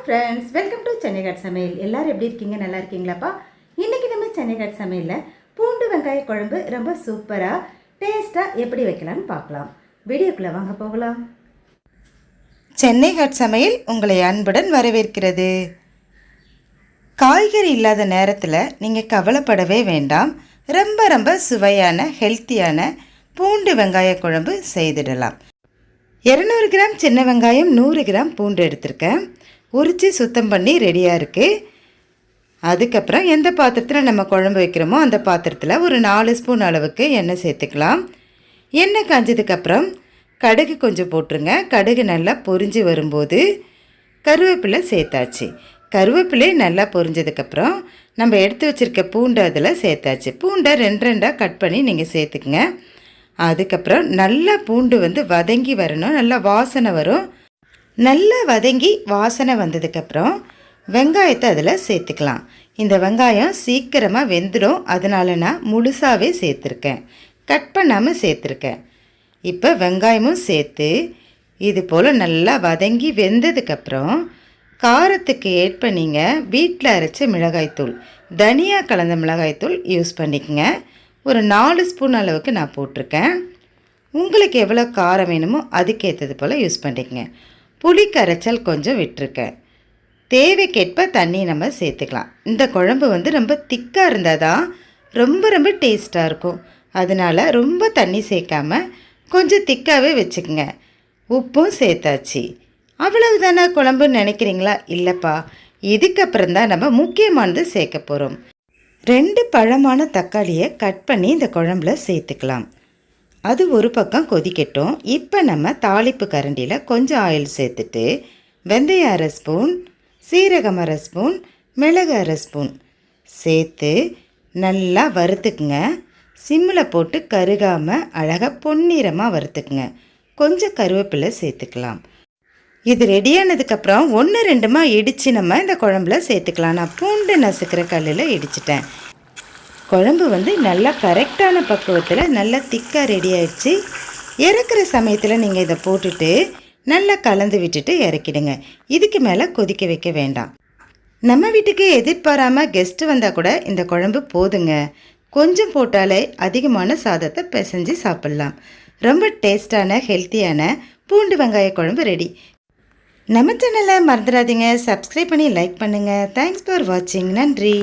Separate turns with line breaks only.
Friends, welcome to சென்னைகாட் சமையல். எல்லாரும் எப்படி இருக்கீங்க? நல்லா இருக்கீங்களாப்பா? இன்றைக்கி நம்ம சென்னைகாட் சமையலில் பூண்டு வெங்காய குழம்பு ரொம்ப சூப்பராக டேஸ்ட்டாக எப்படி வைக்கலான்னு பார்க்கலாம். வீடியோக்குள்ளே வாங்க போகலாம்.
சென்னைகாட் சமையல் உங்களை அன்புடன் வரவேற்கிறது. காய்கறி இல்லாத நேரத்தில் நீங்கள் கவலைப்படவே வேண்டாம். ரொம்ப ரொம்ப சுவையான ஹெல்த்தியான பூண்டு வெங்காய குழம்பு செய்திடலாம். 200 கிராம் சின்ன வெங்காயம், 100 கிராம் பூண்டு எடுத்திருக்கேன். உரித்து சுத்தம் பண்ணி ரெடியாக இருக்குது. அதுக்கப்புறம் எந்த பாத்திரத்தில் நம்ம குழம்பு வைக்கிறோமோ அந்த பாத்திரத்தில் ஒரு 4 ஸ்பூன் அளவுக்கு எண்ணெய் சேர்த்துக்கலாம். எண்ணெய் காஞ்சதுக்கப்புறம் கடுகு கொஞ்சம் போட்டுருங்க. கடுகு நல்லா பொரிஞ்சு வரும்போது கருவேப்பிலை சேர்த்தாச்சு. கருவேப்பிலை நல்லா பொரிஞ்சதுக்கப்புறம் நம்ம எடுத்து வச்சுருக்க பூண்டு அதில் சேர்த்தாச்சு. பூண்டை 2 கட் பண்ணி நீங்கள் சேர்த்துக்குங்க. அதுக்கப்புறம் நல்லா பூண்டு வதங்கி வரணும், நல்லா வாசனை வரும். நல்லா வதங்கி வாசனை வந்ததுக்கப்புறம் வெங்காயத்தை அதில் சேர்த்துக்கலாம். இந்த வெங்காயம் சீக்கிரமாக வெந்துடும், அதனால நான் முழுசாகவே சேர்த்துருக்கேன், கட் பண்ணாமல் சேர்த்துருக்கேன். இப்போ வெங்காயமும் சேர்த்து இது போல் நல்லா வதங்கி வெந்ததுக்கப்புறம் காரத்துக்கு ஏற்ப நீங்கள் வீட்டில் அரைச்ச மிளகாய்த்தூள், தனியா கலந்த மிளகாய்த்தூள் யூஸ் பண்ணிக்கங்க. ஒரு 4 ஸ்பூன் அளவுக்கு நான் போட்டிருக்கேன். உங்களுக்கு எவ்வளோ காரம் வேணுமோ அதுக்கேற்றது போல் யூஸ் பண்ணிக்கங்க. புளி கரைச்சல் கொஞ்சம் விட்டுருக்கேன். தேவைக்கேற்ப தண்ணி நம்ம சேர்த்துக்கலாம். இந்த குழம்பு ரொம்ப திக்காக இருந்தால் தான் ரொம்ப ரொம்ப டேஸ்ட்டாக இருக்கும். அதனால் ரொம்ப தண்ணி சேர்க்காமல் கொஞ்சம் திக்காகவே வச்சுக்கோங்க. உப்பும் சேர்த்தாச்சு. அவ்வளவு தானே குழம்புன்னு நினைக்கிறீங்களா? இல்லைப்பா, இதுக்கப்புறம் தான் நம்ம முக்கியமானது சேர்க்க போகிறோம். 2 பழமான தக்காளியை கட் பண்ணி இந்த குழம்புல சேர்த்துக்கலாம். அது ஒரு பக்கம் கொதிக்கட்டும். இப்போ நம்ம தாளிப்பு கரண்டியில் கொஞ்சம் ஆயில் சேர்த்துட்டு வெந்தயம் 1/2 ஸ்பூன், சீரகம் 1/2 ஸ்பூன், மிளகு 1/2 ஸ்பூன் சேர்த்து நல்லா வறுத்துக்குங்க. சிம்மில் போட்டு கருகாமல் அழகாக பொன்னிறமாக வறுத்துக்குங்க. கொஞ்சம் கருவேப்பிலை சேர்த்துக்கலாம். இது ரெடியானதுக்கப்புறம் 1-2 இடித்து நம்ம இந்த குழம்புல சேர்த்துக்கலாம். நான் பூண்டு நசுக்கிற கல்லில் இடிச்சிட்டேன். குழம்பு நல்லா கரெக்டான பக்குவத்தில் நல்லா திக்காக ரெடி ஆயிடுச்சு. இறக்குற சமயத்தில் நீங்கள் இதை போட்டுட்டு நல்லா கலந்து விட்டுட்டு இறக்கிடுங்க. இதுக்கு மேலே கொதிக்க வைக்க வேண்டாம். நம்ம வீட்டுக்கு எதிர்பாராமல் கெஸ்ட்டு வந்தால் கூட இந்த குழம்பு போதுங்க. கொஞ்சம் போட்டாலே அதிகமான சாதத்தை பிசைஞ்சு சாப்பிட்லாம். ரொம்ப டேஸ்டான ஹெல்த்தியான பூண்டு வெங்காய குழம்பு ரெடி. நம்ம சேனலை மறந்துடாதீங்க, சப்ஸ்கிரைப் பண்ணி லைக் பண்ணுங்கள். தேங்க்ஸ் ஃபார் வாட்சிங். நன்றி.